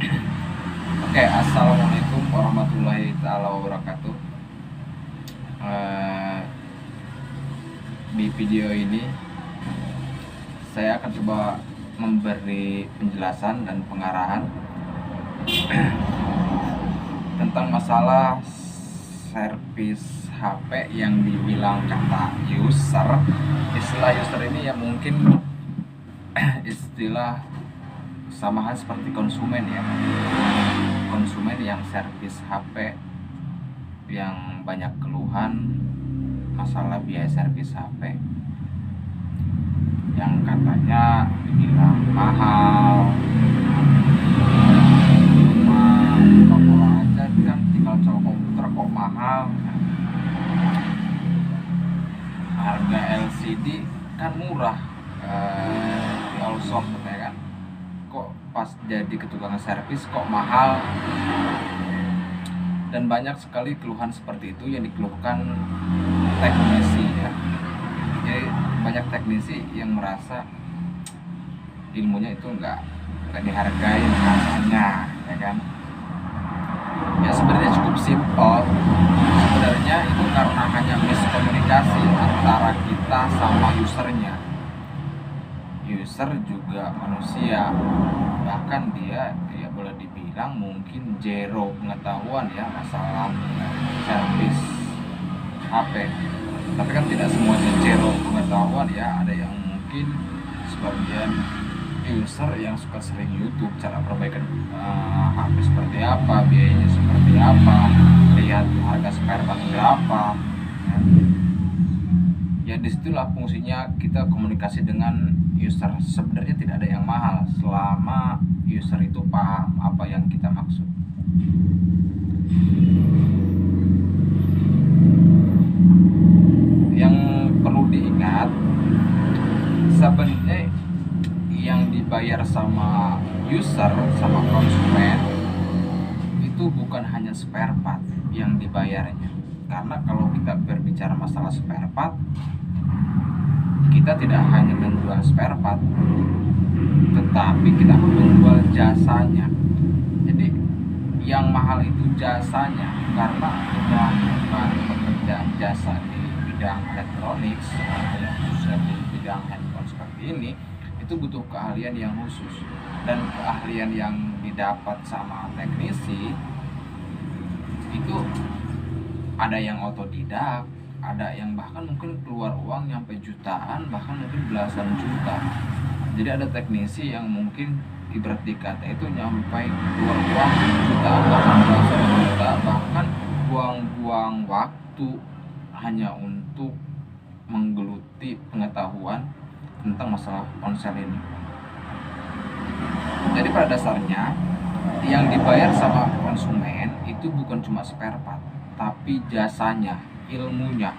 Oke, assalamualaikum warahmatullahi taala wabarakatuh. Eh, di video ini saya akan coba memberi penjelasan dan pengarahan tentang masalah servis HP yang dibilang kata user. Istilah user ini ya mungkin istilah samahan seperti konsumen ya. Konsumen yang servis HP yang banyak keluhan masalah biaya servis HP yang katanya dibilang mahal. Cuma buka aja kan tinggal colok komputer kok mahal. Harga LCD kan murah di Allshop ya kan, kok pas jadi ke tukang servis kok mahal. Dan banyak sekali keluhan seperti itu yang dikeluhkan teknisi ya. Jadi banyak teknisi yang merasa ilmunya itu nggak dihargai rasanya ya kan. Ya sebenarnya cukup simpel. Sebenarnya itu karena hanya miskomunikasi antara kita sama usernya. User juga manusia, bahkan dia boleh dibilang mungkin zero pengetahuan ya masalah servis HP. Tapi kan tidak semuanya zero pengetahuan ya, ada yang mungkin sebagian user yang suka sering YouTube cara perbaikan HP seperti apa, biayanya seperti apa, lihat harga spare part berapa ya. Disitulah fungsinya kita komunikasi dengan user. Sebenarnya tidak ada yang mahal selama user itu paham apa yang kita maksud. Yang perlu diingat, sebenarnya yang dibayar sama user, sama konsumen itu bukan hanya spare part yang dibayarnya. Karena kalau kita berbicara masalah spare part, kita tidak hanya menjual spare part, tetapi kita menjual jasanya. Jadi yang mahal itu jasanya, karena bukan pekerjaan jasa di bidang elektronik, khususnya di bidang handphone seperti ini, itu butuh keahlian yang khusus. Dan keahlian yang didapat sama teknisi itu ada yang otodidak, ada yang bahkan mungkin keluar uang nyampe jutaan, bahkan mungkin belasan juta. Jadi ada teknisi yang mungkin ibarat dikata itu nyampe keluar uang jutaan, bahkan belasan juta, bahkan buang-buang waktu hanya untuk menggeluti pengetahuan tentang masalah ponsel ini. Jadi pada dasarnya yang dibayar sama konsumen itu bukan cuma spare part, tapi jasanya, ilmunya.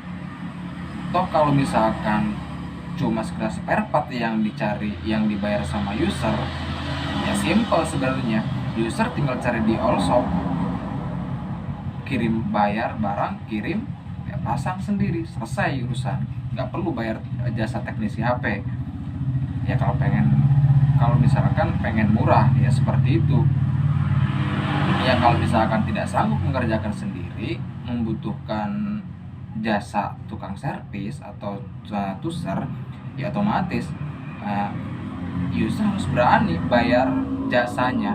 Toh kalau misalkan cuma sekedar spare part yang dicari, yang dibayar sama user, ya simple sebenarnya. User tinggal cari di Allshop, kirim, bayar barang, kirim, ya pasang sendiri, selesai urusan. Nggak perlu bayar jasa teknisi HP. Ya kalau misalkan pengen murah ya seperti itu. Ya kalau misalkan tidak sanggup mengerjakan sendiri, membutuhkan jasa tukang servis atau tuser, ya otomatis user harus berani bayar jasanya.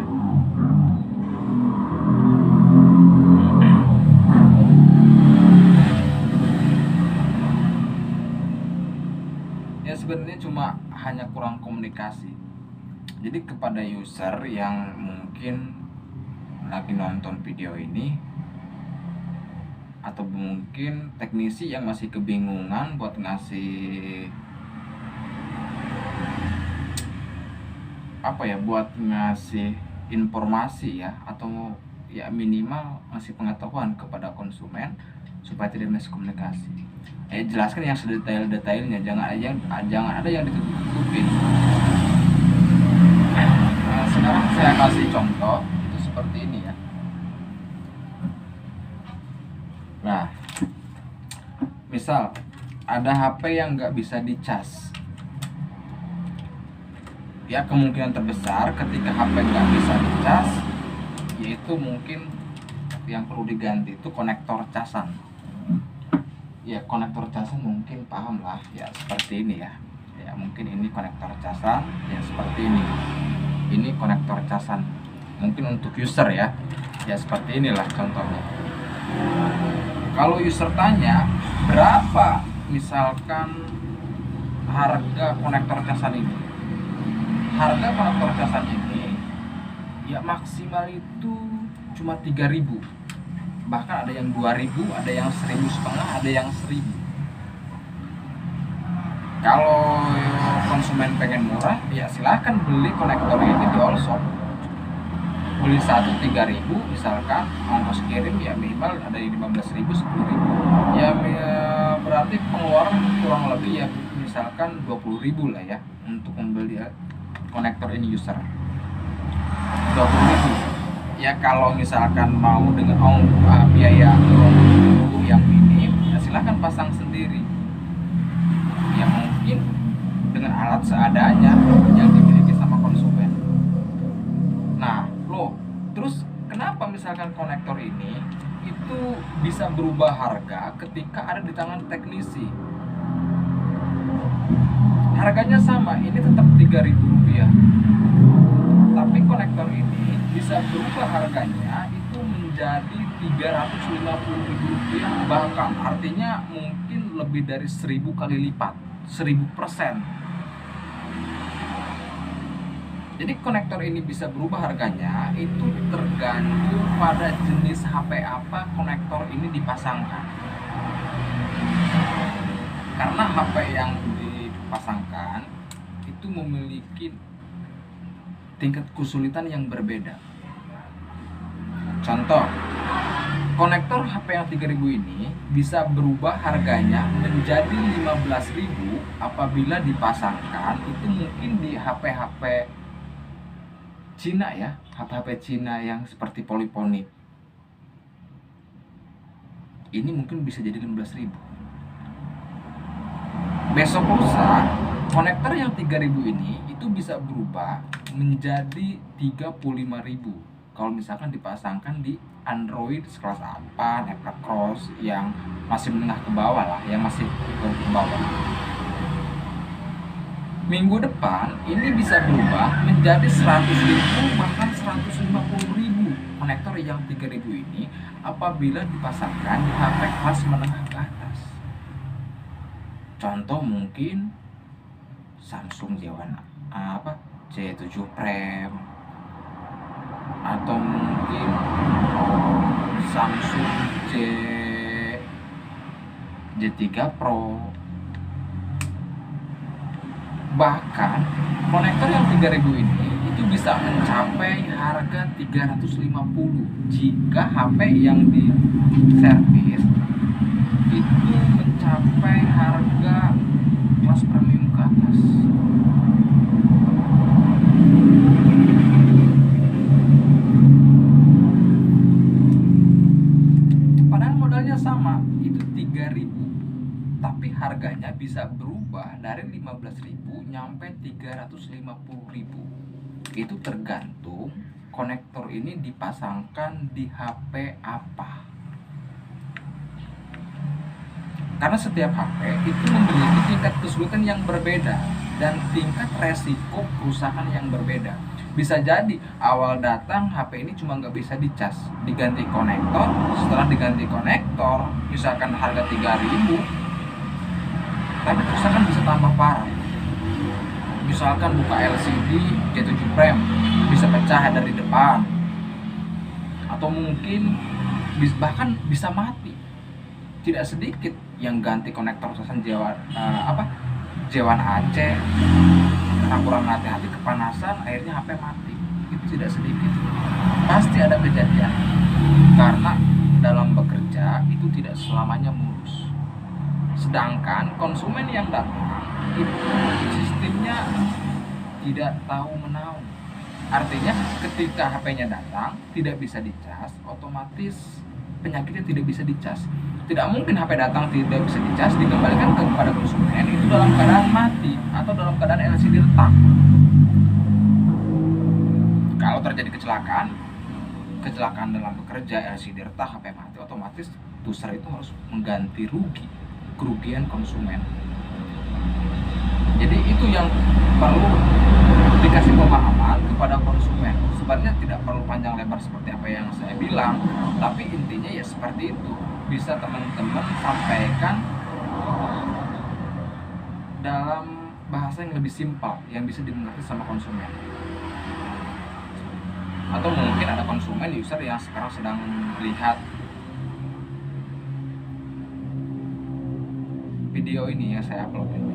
Ya sebenarnya cuma hanya kurang komunikasi. Jadi kepada user yang mungkin lagi nonton video ini, atau mungkin teknisi yang masih kebingungan buat ngasih buat ngasih informasi ya, atau ya minimal ngasih pengetahuan kepada konsumen supaya tidak miskomunikasi. Jelaskan yang sedetail-detailnya, jangan ada yang ditutup-tutupin. Sekarang saya kasih contoh itu seperti ini ya. Nah, misal ada HP yang nggak bisa dicas, ya kemungkinan terbesar ketika HP nggak bisa dicas yaitu mungkin yang perlu diganti itu konektor casan. Ya, konektor casan mungkin paham lah ya, seperti ini ya. Ya, mungkin ini konektor casan ya, seperti ini. Ini konektor casan mungkin untuk user ya. Ya, seperti inilah contohnya. Kalau user tanya berapa misalkan harga konektor casan ini, harga konektor casan ini ya maksimal itu cuma 3.000, bahkan ada yang 2.000, ada yang 1.500, ada yang 1.000. Kalau konsumen pengen murah ya silahkan beli konektor ini di all shop. Beli satu 3.000 misalkan, ongkos kirim ya minimal ada di 15.000, 10.000 ya, berarti pengeluaran kurang lebih ya misalkan 20.000 lah ya untuk membeli konektor ini user. 20.000 ya. Kalau misalkan mau dengan biaya yang minim ya silahkan pasang sendiri ya, mungkin dengan alat seadanya yang dimiliki sama konsumen. Nah terus kenapa misalkan konektor ini itu bisa berubah harga ketika ada di tangan teknisi? Harganya sama, ini tetap Rp3.000, tapi konektor ini bisa berubah harganya itu menjadi Rp350.000, bahkan artinya mungkin lebih dari 1.000 kali lipat, 1.000%. Jadi konektor ini bisa berubah harganya itu tergantung pada jenis HP apa konektor ini dipasangkan. Karena HP yang dipasangkan itu memiliki tingkat kesulitan yang berbeda. Contoh, konektor HP yang 3.000 ini bisa berubah harganya menjadi 15.000 apabila dipasangkan itu mungkin di HP-HP Cina ya, HP-HP Cina yang seperti Polyphony. Ini mungkin bisa jadi 15.000. Besok lusa, konektor yang 3.000 ini itu bisa berubah menjadi 35.000 kalau misalkan dipasangkan di Android sekelas apa, Apple Cross yang masih menengah ke bawah lah, yang masih ke bawah. Minggu depan ini bisa berubah menjadi 100.000 bahkan 150.000 konektor yang 3.000 ini apabila dipasangkan di HP kelas menengah ke atas. Contoh mungkin Samsung J7 Prime, atau mungkin Samsung J3 Pro. Bahkan konektor yang 3.000 ini itu bisa mencapai harga 350 jika HP yang di servis itu mencapai harga kelas premium ke atas. Padahal modalnya sama, itu 3.000, tapi harganya bisa berubah dari 15.000 nyampe 350.000. Itu tergantung konektor ini dipasangkan di HP apa. Karena setiap HP itu memiliki tingkat kesulitan yang berbeda dan tingkat resiko kerusakan yang berbeda. Bisa jadi awal datang HP ini cuma nggak bisa dicas, diganti konektor. Setelah diganti konektor, misalkan harga 3.000, tapi kerusakan bisa tambah parah. Misalkan buka LCD J7 Prime bisa pecah dari depan, atau mungkin bahkan bisa mati. Tidak sedikit yang ganti konektor casan J1 AC karena kurang hati-hati, kepanasan, akhirnya HP mati. Itu tidak sedikit. Pasti ada kejadian, karena dalam bekerja itu tidak selamanya mulus. Sedangkan konsumen yang datang itu sistemnya tidak tahu menahu. Artinya ketika HP-nya datang tidak bisa dicas, otomatis penyakitnya tidak bisa dicas. Tidak mungkin HP datang tidak bisa dicas dikembalikan kepada konsumen itu dalam keadaan mati atau dalam keadaan LCD retak. Kalau terjadi kecelakaan kecelakaan dalam bekerja, LCD retak, HP mati, otomatis user itu harus mengganti kerugian konsumen. Jadi itu yang perlu dikasih pemahaman kepada konsumen. Sebenarnya tidak perlu panjang lebar seperti apa yang saya bilang, tapi intinya ya seperti itu. Bisa teman-teman sampaikan dalam bahasa yang lebih simpel, yang bisa dimengerti sama konsumen. Atau mungkin ada konsumen user yang sekarang sedang lihat video ini yang saya upload ini.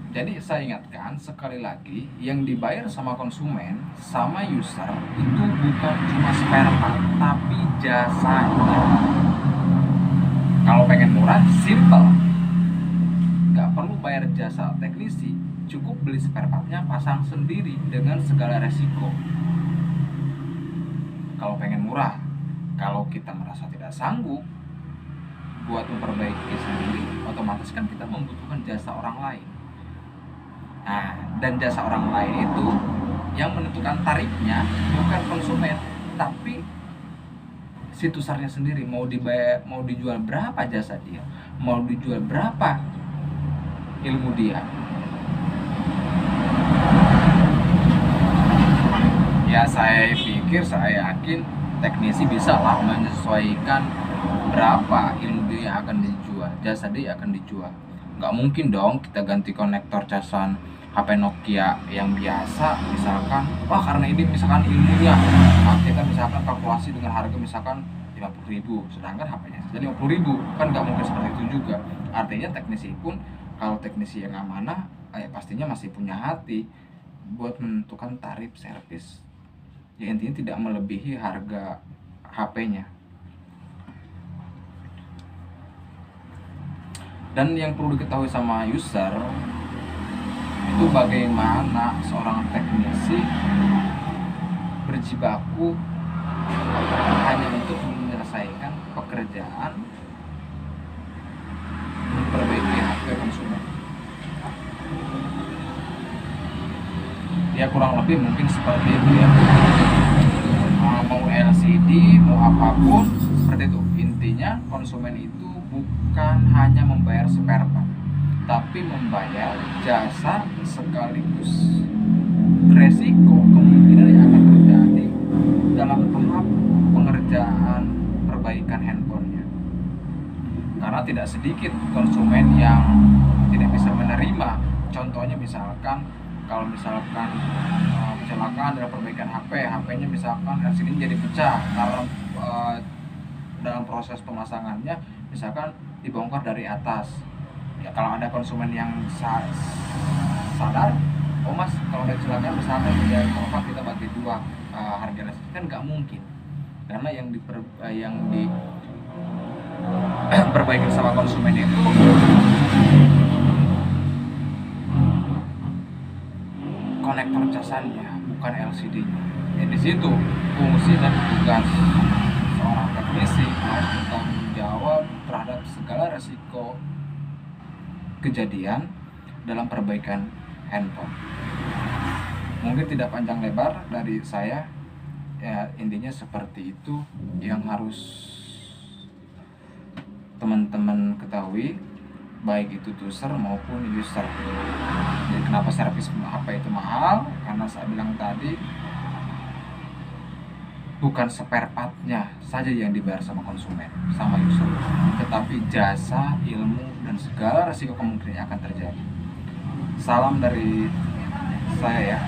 Jadi saya ingatkan sekali lagi, yang dibayar sama konsumen, sama user itu bukan cuma spare part, tapi jasanya. Kalau pengen murah, simple, nggak perlu bayar jasa teknisi, cukup beli spare partnya, pasang sendiri dengan segala resiko. Kalau pengen murah, kalau kita merasa tidak sanggup buat memperbaiki sendiri, otomatis kan kita membutuhkan jasa orang lain. Nah, dan jasa orang lain itu yang menentukan tarifnya bukan konsumen, tapi si usernya sendiri. Mau dijual berapa jasa dia, mau dijual berapa ilmu dia. Ya saya yakin teknisi bisa lah menyesuaikan berapa ilmu dia yang akan dijual, jasa dia akan dijual. Nggak mungkin dong kita ganti konektor casan HP Nokia yang biasa, misalkan, wah karena ini misalkan ilmunya, nah kita misalkan kalkulasi dengan harga misalkan 50.000, sedangkan HP-nya saja 50.000, kan nggak mungkin seperti itu juga. Artinya teknisi pun, kalau teknisi yang amanah, pastinya masih punya hati buat menentukan tarif servis. Ya intinya tidak melebihi harga HP-nya. Dan yang perlu diketahui sama user itu bagaimana seorang teknisi berjibaku hanya untuk menyelesaikan pekerjaan memperbaiki HP konsumen. Ya kurang lebih mungkin seperti itu ya. Mau LCD, mau apapun seperti itu. Intinya konsumen itu bukan hanya membayar spare part, tapi membayar jasa sekaligus resiko kemungkinan yang akan terjadi dalam tahap pengerjaan perbaikan handphonenya. Karena tidak sedikit konsumen yang tidak bisa menerima. Contohnya misalkan, kalau misalkan kecelakaan dalam perbaikan HP-nya misalkan LCD jadi pecah, kalau dalam proses pemasangannya misalkan dibongkar dari atas. Ya kalau ada konsumen yang sadar, oh mas kalau ada kecelakaan misalkan ya bongkar kita bagi dua harga LCD, kan nggak mungkin, karena yang diperbaiki sama konsumen itu konektor casannya, bukan LCD-nya. Ya di situ fungsi dan tugas seorang teknisi harus bertanggung jawab terhadap segala resiko kejadian dalam perbaikan handphone. Mungkin tidak panjang lebar dari saya, ya intinya seperti itu yang harus teman-teman ketahui, baik itu user maupun user. Jadi kenapa servis HP itu mahal? Karena saya bilang tadi, bukan spare part-nya saja yang dibayar sama konsumen, sama user, tetapi jasa, ilmu, dan segala resiko kemungkinan yang akan terjadi. Salam dari saya ya.